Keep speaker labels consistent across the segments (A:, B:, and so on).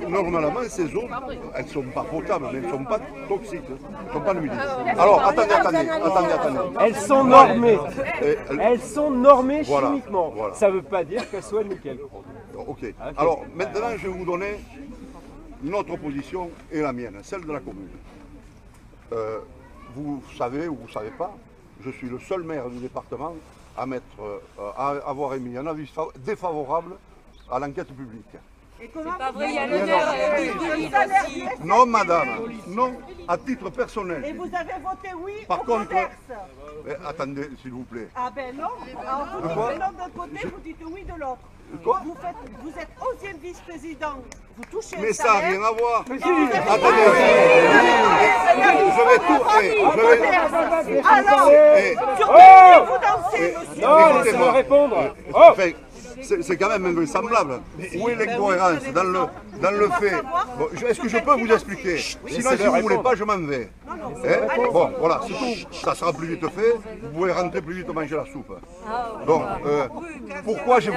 A: Normalement, ces eaux, elles ne sont pas potables, mais elles ne sont pas toxiques, elles ne sont pas nuisibles. Alors, attendez.
B: Elles sont normées. Elles sont normées
A: Voilà,
B: chimiquement.
A: voilà.
B: Ça ne veut pas dire qu'elles soient nickel.
A: Ok. Alors, maintenant, je vais vous donner notre position et la mienne, celle de la commune. Vous savez ou vous ne savez pas, je suis le seul maire du département à avoir émis un avis défavorable à l'enquête publique.
C: C'est pas vrai, il y a le maire aussi.
A: Non, madame, non, à titre personnel.
D: Et vous avez voté oui
A: Par
D: au
A: contre,
D: Codex.
A: attendez, s'il vous plaît.
D: Ah ben non, alors vous dites non d'un côté, vous dites oui de l'autre.
A: Quoi?
D: Vous êtes 11e vice-président, vous touchez
A: Mais
D: un
A: ça n'a
D: salaire.
A: rien à voir.
D: Attendez,
A: Je vais tout.
D: alors,
A: Eh,
D: sur quel pied vous dansez, monsieur?
B: Non, laissez-moi
A: Écoutez-moi.
B: répondre.
A: Enfin, c'est quand même invraisemblable. Où est l'incohérence dans le fait? Bon, est-ce que je peux vous expliquer? Sinon, si vous ne voulez pas, je m'en vais. Hein? Bon, voilà, c'est tout. Ça sera plus vite fait. Vous pouvez rentrer plus vite manger la soupe. Donc, pourquoi j'ai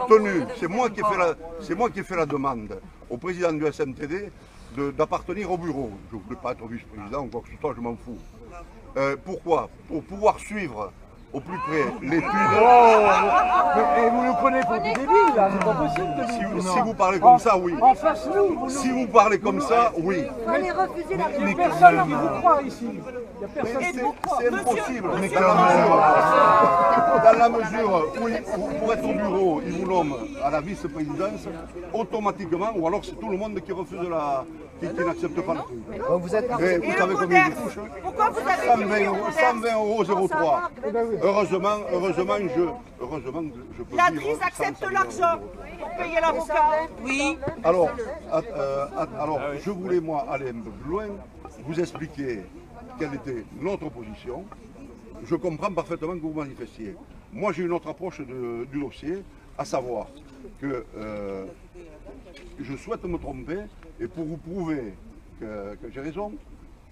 A: tenu, c'est moi qui ai fait la demande au président du SMTD d'appartenir au bureau. Je ne voulais pas être vice-président ou quoi que ce soit, je m'en fous. Pourquoi? Pour pouvoir suivre au plus près l'étude.
B: Et vous nous prenez pour des débiles, là, c'est pas possible.
A: Si vous parlez comme ça, oui.
B: En face nous.
A: Si vous parlez comme ça, oui.
B: Il n'y a personne qui vous croit ici. Il n'y a personne qui vous croit.
A: C'est impossible. Dans la mesure où pour être au bureau, ils vous nomment à la vice-présidence, automatiquement, ou alors c'est tout le monde qui refuse qui n'accepte pas le truc.
B: Vous êtes...
A: Et vous savez combien ils touchent?
D: Pourquoi vous avez
A: 120 € 03. Heureusement, je peux
D: La
A: vivre
D: DRIS
A: sans
D: accepte
A: 120 €
D: l'argent pour payer l'avocat? Oui.
A: Alors, je voulais, moi, aller un peu plus loin, vous expliquer quelle était notre position. Je comprends parfaitement que vous manifestiez. Moi, j'ai une autre approche du dossier, à savoir que je souhaite me tromper, et pour vous prouver que j'ai raison,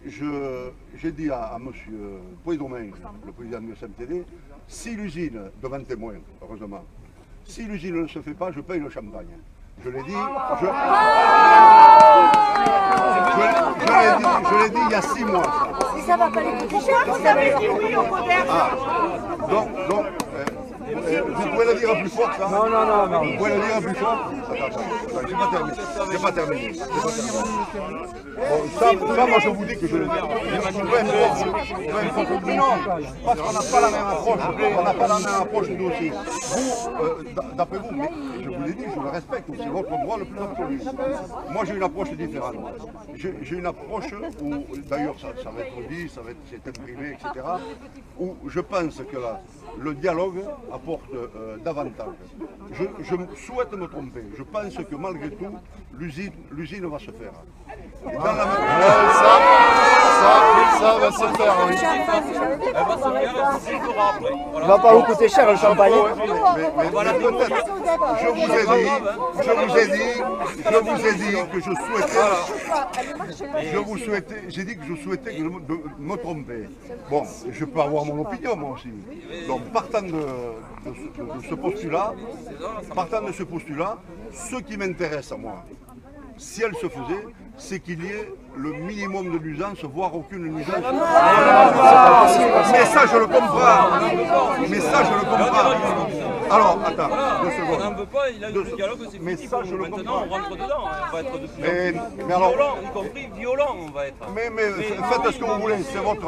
A: j'ai dit à M. Pouy-Domingue, le président du SMTD, si l'usine, devant témoin, heureusement, si l'usine ne se fait pas, je paye le champagne. Je l'ai dit, je l'ai dit il y a 6 mois. Ça.
D: Pourquoi vous avez dit oui au Codex?
A: Donc, vous pouvez le dire plus fort, ça?
B: Non.
A: Vous pouvez le dire plus fort? Attends, j'ai pas terminé. Bon, ça, moi je vous dis que je le dis. Mais non, parce qu'on n'a pas la même approche. On n'a pas la même approche du dossier. Vous, d'après vous, mais je vous l'ai dit, je le respecte, c'est votre droit le plus absolu. Moi j'ai une approche différente. J'ai une approche où, d'ailleurs ça va être dit, c'est imprimé, etc. Où je pense que le dialogue apporte davantage. Je souhaite me tromper. Je pense que malgré tout, l'usine va se faire. Et dans la
E: Ça va se faire. Oui.
F: Elle va se faire, c'est durera après.
B: Ça va pas vous coûter cher le champagne.
A: mais peut-être, je vous ai dit que j'ai dit que je souhaitais me tromper. Bon, je peux avoir mon opinion moi aussi. Donc partant de ce postulat, ce qui m'intéresse à moi, si elle se faisait, c'est qu'il y ait le minimum de nuisance, voire aucune nuisance. Mais ça, je le comprends. Alors, attends, 2 secondes.
F: On n'en veut pas, il a le dialogue, c'est
A: Mais
F: fini.
A: ça, je le
F: Maintenant,
A: comprends.
F: on rentre dedans, on va être de plus en
A: Mais
F: plus
A: alors-
F: violent, y compris violent, on va être.
A: Mais faites ce que vous voulez, c'est votre...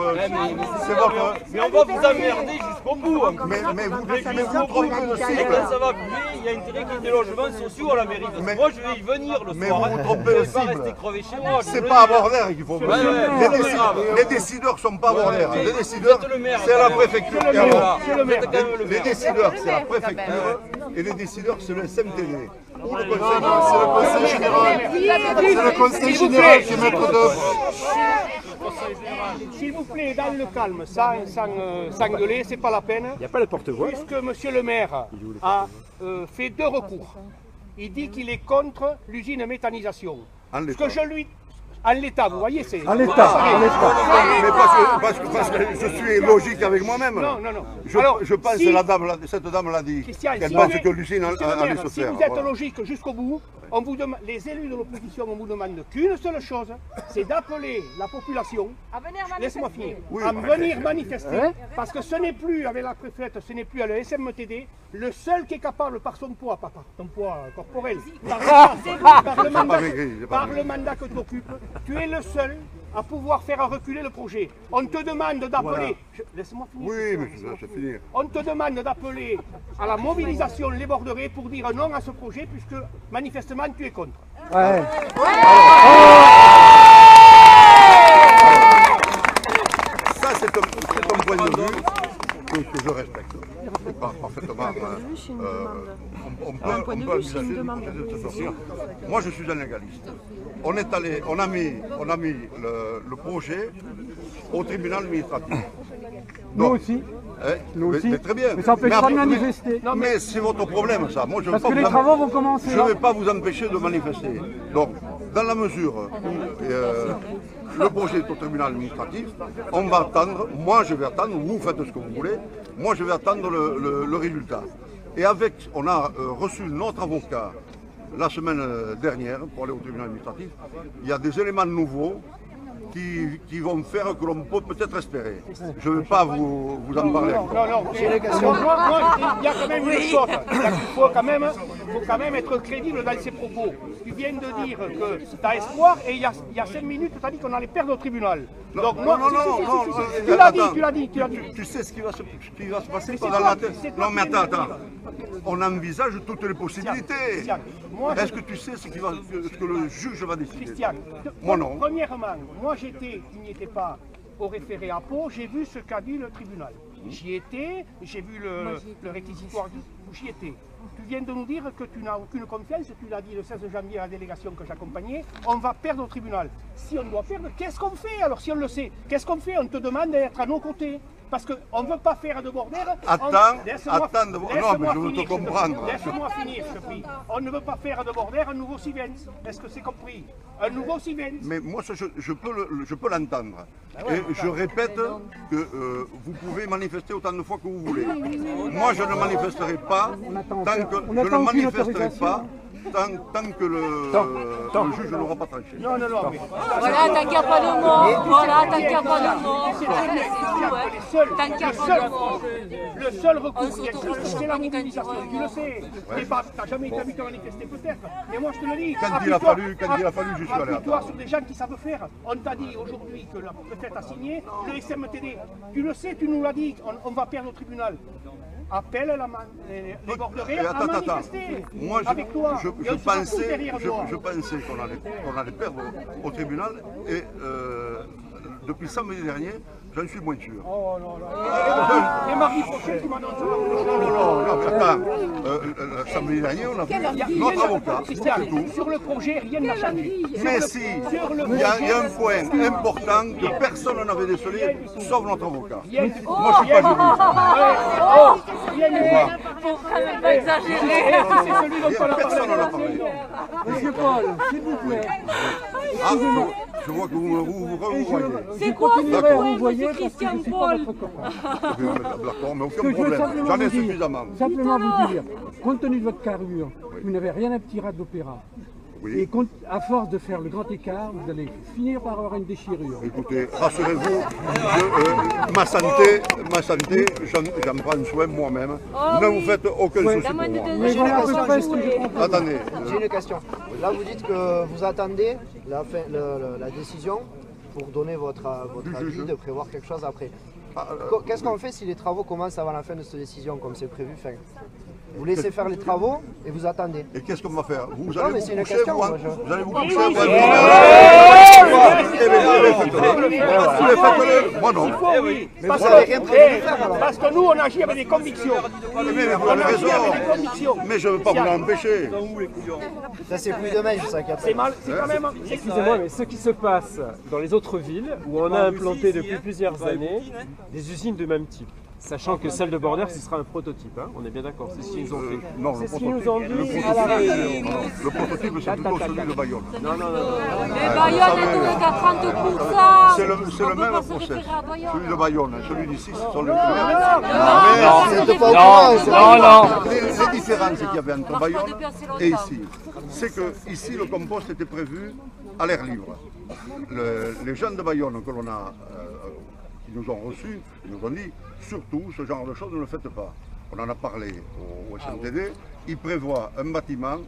F: Mais on va vous emmerder jusqu'au bout.
A: Mais vous trompez de
F: Et
A: cible.
F: quand ça va couler, il y a intérêt qu'il y ait des logements sociaux à la mairie. Parce que
A: Mais-
F: moi, je vais y venir le
A: mais
F: soir.
A: vous
F: hein.
A: trompez
F: Je
A: de
F: vais pas
A: cible.
F: rester crevé chez moi. je
A: C'est
F: vous
A: pas à
F: le dis.
A: Bordère qu'il faut venir.
F: c'est grave.
A: Les décideurs sont pas à Bordère.
F: mais
A: Les décideurs,
F: vous êtes le maire,
A: c'est à la
F: quand même.
A: préfecture.
F: C'est le maire. Vous êtes quand même le
A: Les
F: maire.
A: décideurs, c'est la préfecture. Et les décideurs, c'est le SMTD. Ou le conseil.
E: C'est le conseil général. C'est le conseil général qui est maître d'œuvre.
G: S'il vous plaît, dans le calme, sans gueuler, c'est pas la peine.
B: Il n'y a pas le porte-voix.
G: Puisque monsieur le maire a fait 2 recours. Il dit qu'il est contre l'usine méthanisation.
A: En
G: Ce
A: l'état.
G: que je lui... En l'état, vous voyez, c'est...
B: En l'état, en l'état.
A: Mais parce que je suis logique avec moi-même.
G: Non, non, non. Alors,
A: Je pense
G: si-
A: que cette dame l'a dit.
G: Christian,
A: Elle
G: si
A: pense
G: vous êtes-
A: que l'usine
G: Monsieur le
A: allait
G: maire,
A: se
G: si
A: faire.
G: vous êtes
A: Voilà.
G: logique jusqu'au bout, on vous demande, les élus de l'opposition, on vous demande qu'une seule chose, c'est d'appeler la population, laissez-moi finir,
A: Oui,
G: à
A: bah,
G: venir manifester, parce que ce n'est plus, avec la préfète, ce n'est plus à la SMTD, le seul qui est capable par son poids, pas par ton poids corporel, par le mandat que tu occupes, tu es le seul à pouvoir faire reculer le projet. On te demande d'appeler, laisse-moi finir.
A: Oui, mais je vais finir.
G: On te demande d'appeler à la mobilisation les Bordelais pour dire non à ce projet, puisque manifestement tu es contre.
B: Ouais.
A: Ça, c'est un point de vue que je respecte. Parfaitement. On peut envisager de cette façon. Moi, je suis un légaliste. On a mis le projet au tribunal administratif.
B: Nous
A: Donc,
B: aussi.
A: Nous aussi. Mais très bien.
B: Mais ça empêchera de
A: après-
B: manifester.
A: Mais c'est votre problème, ça. Moi, je
B: Parce que les travaux vont commencer.
A: Je ne vais pas vous empêcher de manifester. Donc, dans la mesure où le projet est au tribunal administratif, on va attendre, moi je vais attendre, vous faites ce que vous voulez, moi je vais attendre le résultat. Et on a reçu notre avocat la semaine dernière pour aller au tribunal administratif. Il y a des éléments nouveaux qui vont faire que l'on peut peut-être espérer. Je ne vais pas vous en parler.
G: Non, j'ai les questions. Moi, il y a quand même une chose. Il faut quand même être crédible dans ses propos. Tu viens de dire que tu as espoir et il y a 5 minutes, tu as dit qu'on allait perdre au tribunal. Donc,
A: Non.
G: tu l'as dit.
A: Tu sais ce qui va se passer dans la tête. Non, mais attends. On envisage toutes les possibilités.
G: Christian, moi,
A: est-ce que tu sais ce que le juge va décider?
G: Christian,
A: Moi non.
G: Premièrement, moi tu n'y étais pas au référé à Pau, j'ai vu ce qu'a dit le tribunal. J'y étais, j'ai vu le réquisitoire, j'y étais. Tu viens de nous dire que tu n'as aucune confiance, tu l'as dit le 16 janvier à la délégation que j'accompagnais, on va perdre au tribunal. Si on doit perdre, qu'est-ce qu'on fait alors si on le sait? Qu'est-ce qu'on fait? On te demande d'être à nos côtés. Parce qu'on ne veut pas faire de bordel.
A: Attends, non, mais je veux te comprendre.
G: Laisse-moi finir, je te prie. On ne veut pas faire de bordel, un nouveau Siemens. Est-ce que c'est compris? Un nouveau Siemens.
A: Mais moi, je peux l'entendre. Et je répète que vous pouvez manifester autant de fois que vous voulez. Moi, je ne manifesterai pas tant que le juge n'aura pas tranché.
G: Non. Mais...
C: Voilà, t'as qu'à pas de mort. Voilà, t'as qu'à pas de mort. T'as qu'à pas de mort.
G: Le seul recours, c'est la mobilisation. Tu le sais. Tu n'as jamais été habitué à manifester peut-être. Mais moi, je te le dis.
A: Quand il a fallu, je suis allé à
G: appuie-toi sur des gens qui savent faire. On t'a dit aujourd'hui que la préfète a signé. Le SMTD, tu le sais, tu nous l'as dit. On va perdre au tribunal. Appelle les Bordelais à manifester
A: moi,
G: avec toi.
A: Je pensais qu'on allait perdre au tribunal et depuis samedi dernier, j'en suis moins sûr.
G: Oh non. Et mardi prochain, tu m'annonces.
A: Non, attends. Samedi dernier, on a vu notre avocat.
G: Christian, sur le projet, rien n'a changé.
A: Mais si, il y a un point important que personne n'avait décelé, sauf notre avocat. Moi, je ne suis pas juriste.
C: Faut quand même pas exagérer.
A: Personne n'en a parlé.
B: Monsieur Paul, s'il vous plaît.
A: Je vois que vous voyez.
C: C'est quoi
B: continuerai à vous
C: ce
B: voyer
C: monsieur
B: parce que je
C: Christian
B: ne suis pas
C: Paul?
B: votre copain.
A: D'accord, mais
B: Ce que
A: aucun
B: je veux
A: problème. J'en ai suffisamment.
B: simplement vous dire, compte tenu de votre carrure, vous n'avez rien à petit rat d'opéra.
A: Oui.
B: Et à force de faire le grand écart, vous allez finir par avoir une déchirure.
A: Écoutez, rassurez-vous, ma santé, j'en prends soin moi-même. Ne vous faites aucun souci pour moi.
B: Mais voilà à peu près ce que je comprends.
A: Attendez,
H: J'ai une question. Là, vous dites que vous attendez la décision pour donner votre avis, de prévoir quelque chose après. Qu'est-ce qu'on fait si les travaux commencent avant la fin de cette décision, comme c'est prévu? Vous laissez faire les travaux et vous attendez.
A: et qu'est-ce qu'on va faire? Vous
H: Non,
A: allez
H: mais
A: vous
H: c'est une
A: coucher,
H: question,
A: vous,
H: moi,
A: vous allez vous coucher, vous
G: oui,
A: faites-le. Moi non.
G: Oui,
H: vous avez rien prévu de faire, alors.
G: parce que nous, on agit avec des convictions.
A: Mais vous avez raison. Mais je ne veux pas vous l'empêcher.
H: Ça, c'est plus demain, je sais qu'il y a pas.
G: C'est mal, c'est quand même...
I: Excusez-moi, mais ce qui se passe dans les autres villes où on a implanté depuis plusieurs années des usines de même type.
B: Sachant que celle de Border, ce sera un prototype, hein, on est bien d'accord, c'est ce qu'ils nous ont fait.
A: Non,
B: C'est ce qu'ils nous ont dit.
A: le prototype, c'est plutôt celui de Bayonne.
B: Non.
C: Mais Bayonne est donné qu'à 30%.
A: C'est le même process. Celui de Bayonne, celui d'ici, ce sont les mêmes.
B: Non.
A: Les différences qu'il y avait entre Bayonne et ici, c'est que ici le compost était prévu à l'air libre. Les jeunes de Bayonne que l'on a, qui nous ont reçus, ils nous ont dit surtout ce genre de choses ne le faites pas. On en a parlé au SNTD, ils prévoient un bâtiment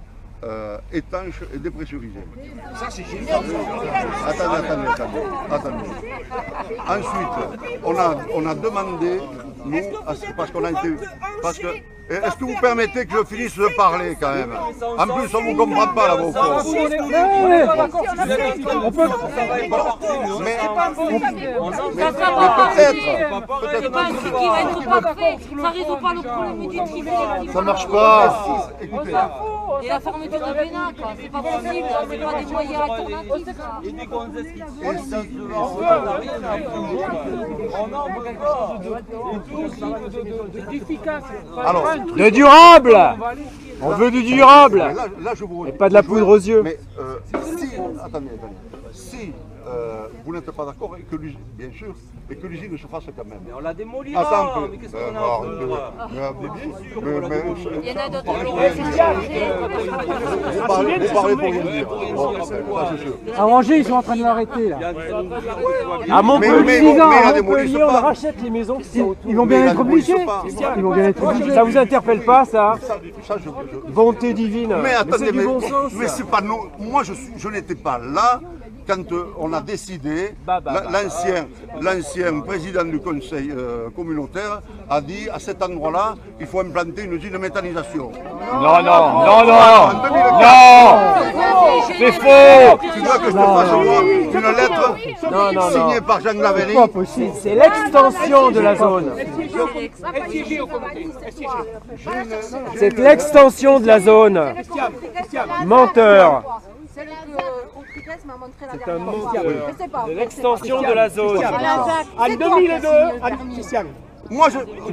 A: étanche et dépressurisé.
F: Ça c'est génial.
A: Attendez. Ensuite, on a demandé, nous, parce qu'on a été... Est-ce que vous permettez que je finisse de parler quand même? En plus, on ne vous comprend pas là-bas au fond.
C: C'est pas un truc qui va être parfait. Ça ne résout pas le problème du tri sélectif.
E: Ça marche pas.
C: Et la fermeture de Bénac, c'est pas possible, c'est pas des moyens alternatifs.
F: Et des gonzesses qui
A: Alors,
B: De durable. On veut du durable.
A: là, je vous...
B: Et pas de la poudre aux yeux.
A: Mais attendez. Si vous n'êtes pas d'accord, et que l'usine, bien sûr, et que l'usine se fasse quand même.
F: Mais on la démolira.
A: Attends,
F: mais qu'est-ce qu'on a à foutre?
C: Il y en a d'autres
A: Vous parlez pour rien dire. Bon, ça c'est sûr.
B: À Angers, ils sont en train de l'arrêter là. À
A: Mais
B: Montpellier,
A: la démolissent
B: on
A: pas.
B: rachète les maisons. Ils vont bien être obligés. Ils vont bien être obligés. Ça vous interpelle pas ça?
A: Ça,
B: Bonté divine.
A: Mais attendez,
B: c'est du bon sens.
A: mais c'est pas nous. Moi, je n'étais pas là quand on a décidé. L'ancien président du conseil communautaire a dit à cet endroit-là, il faut implanter une usine de méthanisation.
B: Non. C'est faux.
A: Tu veux que je te fasse moi une lettre signée par Jean Lavelli?
B: Pas possible. C'est l'extension de la zone. C'est l'extension de la zone. Menteur.
D: C'est le m'a montré la
B: C'est un
D: dernière fois.
B: menteur.
D: Je sais pas.
B: C'est l'extension de la zone.
G: En 2002, Christian.
A: Moi,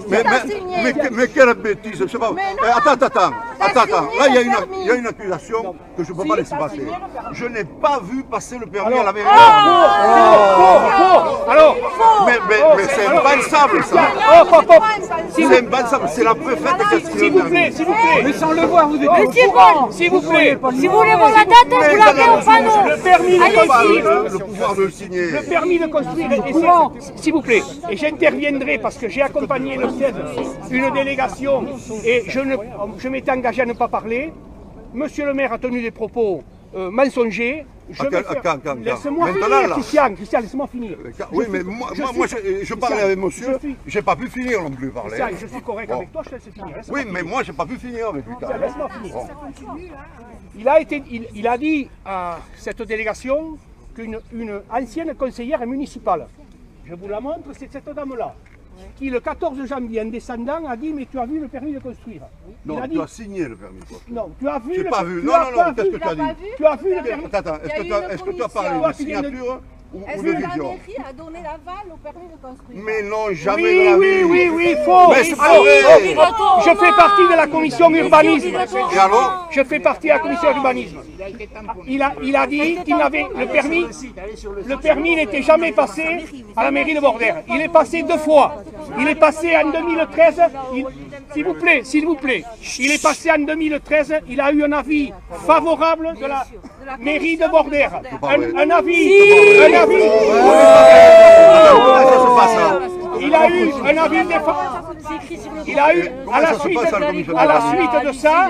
A: mais quelle bêtise, je sais pas. Attends. Là, il y a une accusation que je ne peux pas laisser passer. Je n'ai pas vu passer le permis à la mairie.
G: Alors,
A: mais c'est impensable, ça. C'est impensable, c'est la préfète qui a
G: s'il vous plaît.
B: Mais sans le voir, vous êtes
G: S'il vous plaît.
C: Si vous voulez voir la date, vous l'avez au panneau.
G: Le permis de construire.
A: le pouvoir de le signer.
G: Le permis de construire, s'il vous plaît, et j'interviendrai parce que j'ai accompagné le 16, une délégation, et je m'étais engagé à ne pas parler. Monsieur le maire a tenu des propos mensongers. Laisse-moi finir, Christian, laisse-moi finir.
A: Oui, mais moi je parlais avec monsieur, j'ai pas pu finir non plus parler.
G: Christian, je suis correct avec toi, je te laisse finir.
A: Oui, mais moi j'ai pas pu finir avec lui.
G: Laisse-moi finir. Il a dit à cette délégation qu'une ancienne conseillère municipale, je vous la montre, c'est cette dame-là, qui le 14 janvier, en descendant, a dit « Mais tu as vu le permis de construire ?»
A: Non, tu as signé le permis de construire.
G: Non, tu as vu
A: le permis. J'ai pas vu. Non, qu'est-ce que tu as dit?
G: Tu as vu le permis.
A: Attends, est-ce que tu as parlé de signature
D: Est-ce
A: ou de
D: que la
A: vision?
D: mairie a donné l'aval au permis de construire?
A: Mais non, jamais de la vie.
G: Oui, faux.
A: Mais c'est pas vrai.
G: Je fais partie de la commission urbanisme.
A: Et alors?
G: Je fais partie de la commission urbanisme. Il a dit qu'il n'avait le permis n'était jamais passé à la mairie de Border. Il est passé 2 fois. Il est passé en 2013. S'il vous plaît. Il est passé en 2013. Il a eu un avis favorable de la mairie de Border. Un avis. Il a eu un avis défavorable. Il a eu à la suite de ça,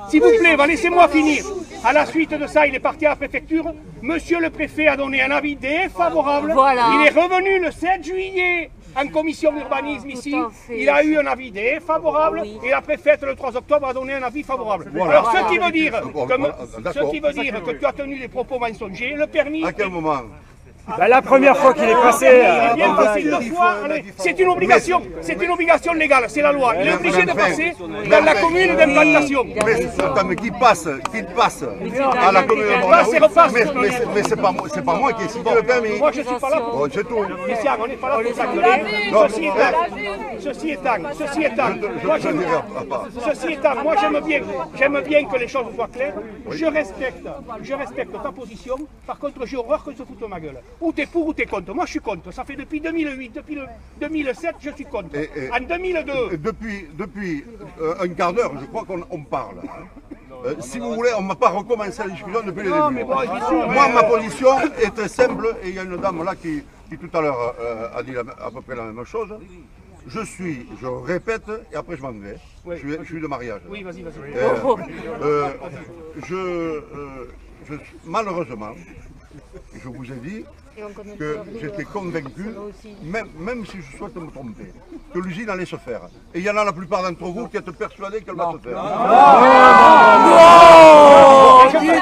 G: s'il vous plaît, laissez-moi finir. À la suite de ça, il est parti à la préfecture. Monsieur le préfet a donné un avis défavorable.
C: Voilà.
G: Il est revenu le 7 juillet en commission d'urbanisme ici. Il a eu un avis défavorable et la préfète le 3 octobre a donné un avis favorable. Alors ce qui veut dire que tu as tenu des propos mensongers, le permis...
A: À quel moment?
B: Ben, la première fois qu'il est passé...
G: C'est une obligation légale, c'est la loi. Il est obligé de passer dans la commune d'implantation.
A: Mais qu'il passe à la commune de mais c'est pas moi qui ai signé le permis.
G: Moi je suis pas là pour...
A: C'est tout.
G: Christian, on n'est pas là pour s'acculer. Ceci étant, moi j'aime bien que les choses soient claires. Je respecte ta position. Par contre, j'ai horreur que se foute ma gueule. Ou t'es pour ou t'es contre. Moi je suis contre. Ça fait depuis 2008, depuis 2007, je suis contre. En 2002.
A: Depuis un quart d'heure, je crois qu'on parle. Si vous voulez, on ne m'a pas recommencé la discussion depuis le début. Moi, ma position est très simple, et il y a une dame là qui tout à l'heure a dit à peu près la même chose. Je répète, et après je m'en vais. Je suis de mariage.
G: Oui, vas-y.
A: Malheureusement, je vous ai dit que j'étais convaincu, même si je souhaite me tromper, que l'usine allait se faire. Et il y en a la plupart d'entre vous qui êtes persuadés qu'elle va se faire.
C: Non, du tout.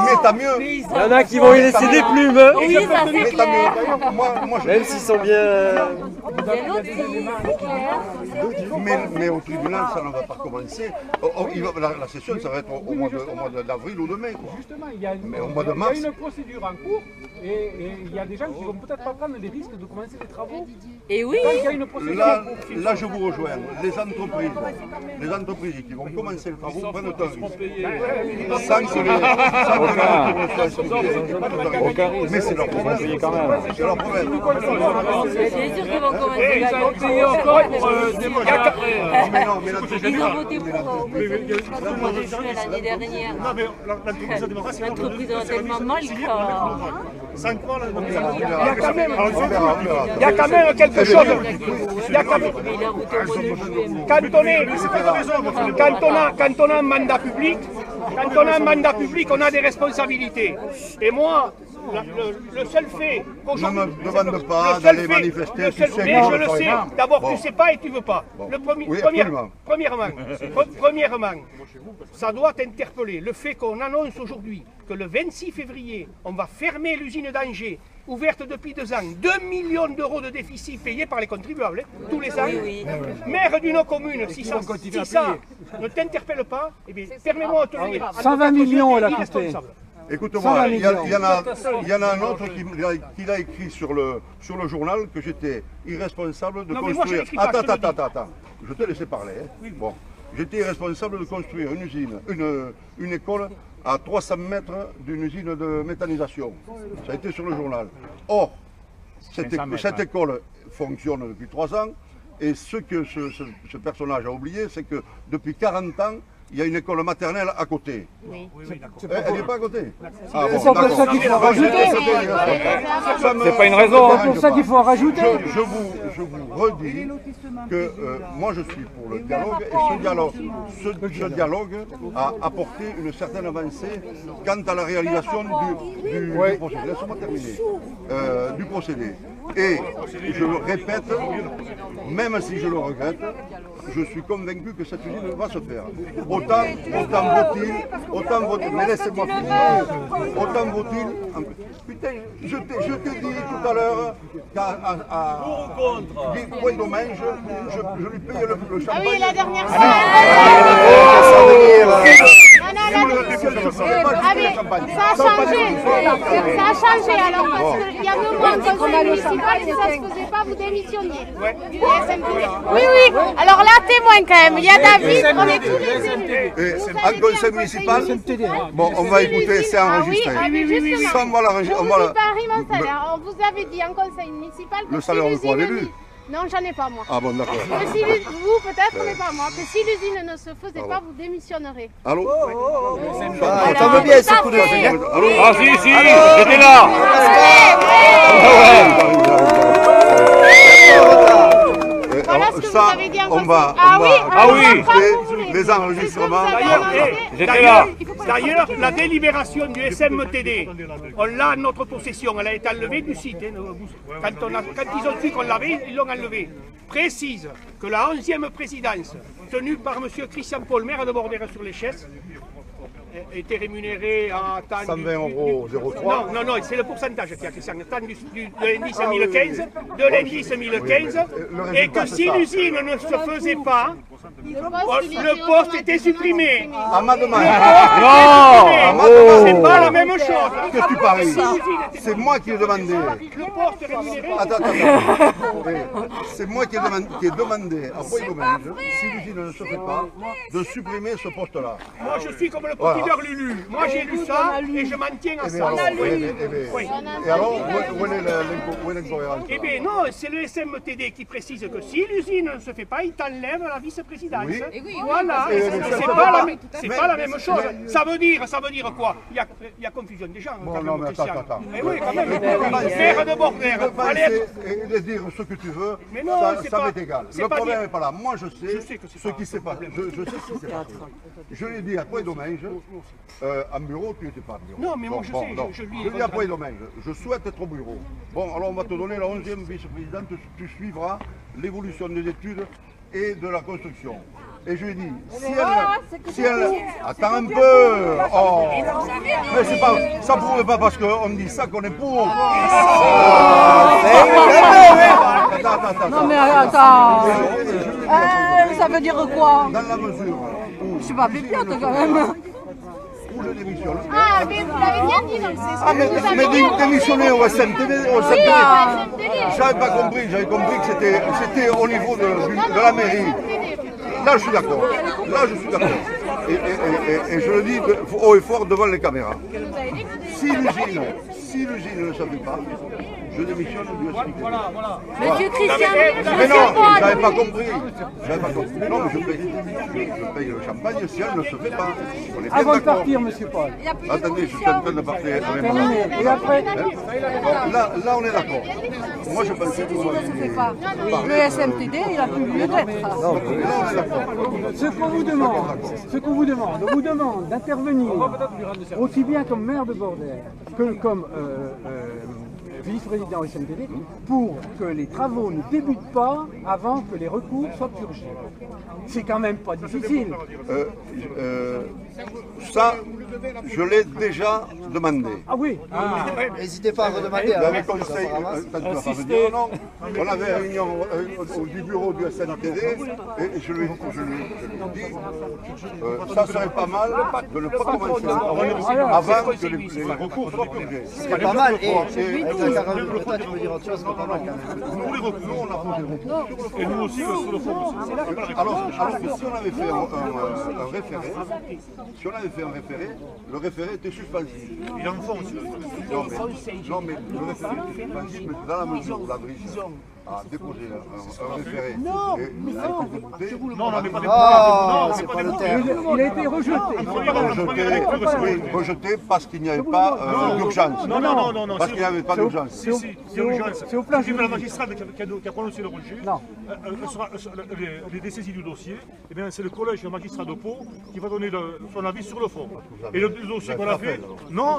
A: Mais t'as mieux.
B: Il y en a qui vont y laisser des plumes.
C: Oui, ça c'est clair.
B: Même s'ils sont bien...
A: Mais au tribunal, ça ne va pas commencer. La session, ça va être au mois d'avril ou de mai.
I: Justement, il y a une procédure en cours et il y a des gens qui ne vont peut-être pas prendre les risques de commencer des travaux.
C: Et oui.
A: Là, je vous rejoins. Les entreprises qui vont commencer le travaux prennent le temps. Mais c'est leur problème. C'est leur problème.
C: C'est sûr qu'ils vont commencer la Ils ont voté pour au mois de juin l'année dernière. L'entreprise a tellement mal que...
G: Il y a quand même quelque chose. Quand on a un mandat public, on a des responsabilités. Et moi, le seul fait
A: ne me demande pas d'aller manifester.
G: Mais je le sais. D'abord, tu ne sais pas et tu ne veux pas. Premièrement, ça doit t'interpeller. Le fait qu'on annonce aujourd'hui que le 26 février, on va fermer l'usine d'Angers, ouverte depuis 2 ans, 2 millions d'euros de déficit payés par les contribuables, tous les ans. Maire d'une commune, si ça ne t'interpelle pas, eh bien, permets-moi de te dire...
I: 120 millions, elle a coûté.
A: Écoute-moi, il y en a un autre qui l'a écrit sur le journal que j'étais irresponsable de construire. Attends, je t'ai laissé parler. Bon, j'étais irresponsable de construire une usine, une école à 300 mètres d'une usine de méthanisation. Ça a été sur le journal. Or, cette école fonctionne depuis 3 ans et ce que ce personnage a oublié, c'est que depuis 40 ans, il y a une école maternelle à côté. Oui. Elle n'est pas à côté.
I: C'est pour ça qu'il faut en rajouter.
B: C'est pas une raison.
I: C'est pour ça qu'il faut en rajouter.
A: Je vous redis que moi je suis pour le dialogue et ce dialogue a apporté une certaine avancée quant à la réalisation du procédé. Laisse-moi terminer. Du procédé. Et je le répète, même si je le regrette, je suis convaincu que cette usine va se faire. Autant vaut-il, mais laissez-moi finir, autant vaut-il, putain, je t'ai dit tout à l'heure qu'à 10 points dommage, je lui paye le champagne.
J: Ah oui, la dernière fois. Ça a changé alors parce qu'il y a 2 mois en conseil municipal et ça ne se faisait pas, vous démissionniez. Oui, alors là témoin quand même, il y a David, on est tous les élus.
A: En conseil municipal, bon on va écouter, c'est enregistré. Ça on va l'enregistrer.
J: Je vous ai pas ri mon salaire, on vous avait dit en conseil municipal que
A: le salaire de quoi, l'élu?
J: Non, j'en ai pas moi.
A: Ah bon, d'accord.
J: Si vous peut-être, mais pas moi. Que si l'usine ne se faisait pas, vous démissionnerez.
A: Allô?
H: Ça veut bien ce coup de...
F: Ah si, j'étais là.
J: Voilà ce que vous avez dit en conseil.
A: Ah oui, les enregistrements.
G: D'ailleurs, la délibération du SMTD, on l'a en notre possession, elle a été enlevée du site. Quand ils ont su qu'on l'avait, ils l'ont enlevée. Précise que la 11e présidence, tenue par M. Christian Paul, maire de Bordère-sur-l'Échesse, était rémunéré à tant
A: 120 euros 0,3.
G: Non, c'est le pourcentage qui a Christian. Tant de l'indice 1015, et que si l'usine ne se faisait pas, le poste était supprimé.
A: À ma demande.
G: C'est pas la même chose.
A: Qu'est-ce que tu paries? C'est moi qui ai demandé.
G: Le poste rémunéré.
A: Attends. C'est moi qui ai demandé à Poids-Domingue, si l'usine ne se fait pas, de supprimer ce poste-là.
G: Moi, je suis comme le procureur Lulu. Moi, j'ai lu ça et je m'en tiens à ça.
A: Et alors, où est l'incohérence?
G: Eh bien, non, c'est le SMTD qui précise que si l'usine ne se fait pas, il t'enlève la vice-présidence. Voilà, c'est pas la même chose. Ça veut dire quoi? Il y a confusion des gens.
A: Non, mais attends.
G: Eh oui, quand même. Maire de Bordère.
A: Et de dire ce que tu veux,
G: mais non,
A: ça m'est égal. Le problème n'est pas là. Moi, je sais ce qui s'est passé. Je sais ce qui s'est passé. Je l'ai dit à Poids-Domingue, en bureau, tu n'étais pas en bureau.
G: Non, mais moi, je sais. Je lui
A: dis à Poids-Domingue, je souhaite être au bureau. Bon, alors on va te donner la 11e vice-présidente, tu suivras l'évolution des études et de la construction. Et je lui ai dit, si elle... Attends un peu. Oh. Mais c'est pas... Ça ne prouve pas parce qu'on dit ça qu'on est pour.
D: Non mais attends. Ça veut dire quoi?
A: Dans la mesure où...
D: Je suis pas pépiote quand même.
A: Où je démissionne.
J: Ah, mais vous l'avez bien dit, donc c'est ce que
A: mais démissionner au SMTD, j'avais pas compris, j'avais compris que c'était au niveau de la mairie. Là, je suis d'accord. Et je le dis haut et fort devant les caméras. Si l'usine ne se fait pas, je démissionne du SMTD.
C: Voilà. Monsieur Christian,
A: mais non, j'avais pas compris. Non, mais je paye le champagne si elle ne se fait pas.
I: Avant de partir, monsieur Paul.
A: Attendez, je suis en train de partir.
I: Et après
A: Là, on est d'accord. Moi, je pensais que vous m'aviez dit...
D: Le SMTD, il a plus lieu d'être.
A: Là, on est d'accord.
I: Ce qu'on vous demande d'intervenir aussi bien comme maire de Bordère que comme vice-président SMTD pour que les travaux ne débutent pas avant que les recours soient purgés. C'est quand même pas difficile.
A: Ça, je l'ai déjà demandé.
I: Ah oui.
H: N'hésitez pas à redemander.
A: Le conseil, on avait réunion du bureau du SMTD et je lui ai dit, ça serait pas mal de ne pas commencer avant que les recours soient purgés.
H: C'est pas mal. Peut-être tu veux dire autre chose, mais pas mal quand même.
A: Nous, les recours, on a posé des recours. Et nous aussi, sur le fond. Alors que si on avait fait un référé, le référé était suspensif. Il enfonce. Non, mais le référé était suspensif, mais dans la mesure où la Brice a déposé un référé et a été débouté. Non, mais pas le terme.
I: Il a été rejeté.
A: Rejeté parce qu'il n'y avait pas d'urgence.
F: Non.
A: Parce qu'il n'y avait pas d'urgence.
F: C'est au plan juridique. La magistrate qui a prononcé le rejet, les dessaisis du dossier, c'est le collège de magistrats de Pau qui va donner son avis sur le fond. Et le dossier qu'on a fait, non,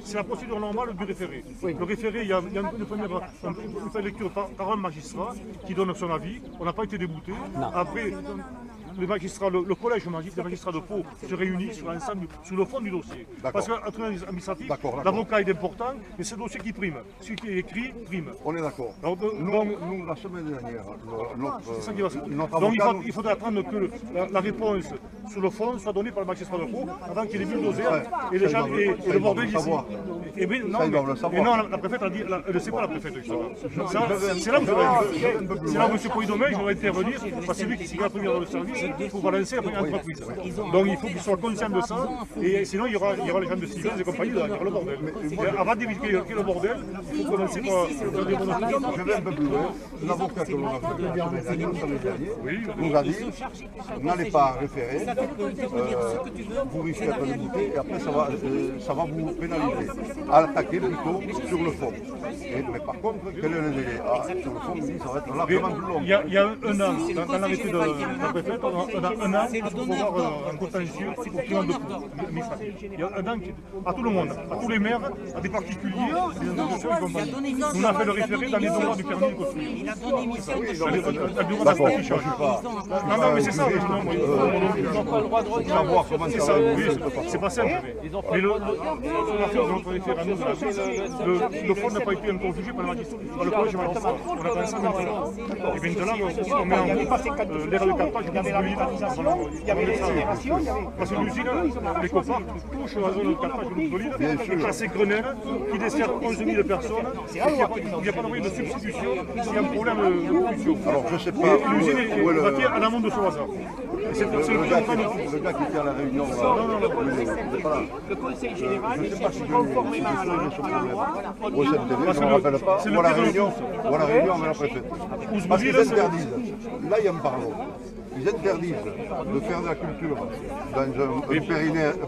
F: c'est la procédure normale du référé. Le référé, il y a une première lecture par un magistrat qui donne son avis. On n'a pas été débouté. Après, le collège des magistrats de Pau se réunit sur l'ensemble, sur le fond du dossier. Parce qu'en tribunal administratif, l'avocat est important, mais c'est le dossier qui prime. Celui qui est écrit prime.
A: On est d'accord. Nous, la semaine dernière,
F: il faudrait attendre que la réponse sur le fond soit donnée par le magistrat de Pau avant qu'il ait bulldozer et les gens et le bordel ici. Et non, la préfète a dit, elle ne sait pas la préfète. C'est là où M. Poidomain, je vais intervenir, parce que c'est lui qui est premier dans le service pour balancer la première entreprise. Donc il faut qu'il soit conscient de ça, et sinon il y aura les gens de Siemens et compagnie, il y aura le bordel. Avant d'éviter le bordel, il faut commencer par des bonnes choses.
A: Je vais un peu plus loin. L'avocat que l'on a fait nous a dit, n'allez pas référer, vous risquez d'être débouté et après ça va vous pénaliser. à attaquer plutôt sur le fond. Mais par contre, quel est le délai? Sur le fond, ça va être largement plus long.
F: Il y a 1 an, dans l'arrêté de la préfète, on a 1 an pour avoir un contentieux au tribunal de administratif. Il y a 1 an à tout le monde, à tous les maires, à des particuliers, des institutions et compagnie. Nous, on a fait le référé dans les droits du permis de construire. Il a donné le bureau d'application. Non, mais c'est ça. Ils n'ont pas le droit de regarder. C'est ça, oui, c'est pas simple. Mais notre référé à nous, le fond n'a pas été encore jugé par le magistrat, par le collège magistrat. On a pensé maintenant. Et maintenant, on met en route l'aire de captage de l'île.
G: Il y avait les générations.
F: Parce que l'usine, les copards touchent la zone de captage de l'île, chassé Grenelle, qui dessert 11 000 personnes. Il n'y a pas de moyen de substitution s'il y a un problème de production.
A: Alors, je ne sais pas.
F: L'usine est bâtie en amont de ce hasard. C'est le
A: gars qui était à la réunion.
G: Le conseil général, conformément à la loi,
A: au CNTV, je ne me rappelle pas, ou à la réunion avec la préfète. Parce qu'ils interdisent, là il y a un pardon, ils interdisent de faire de la culture dans un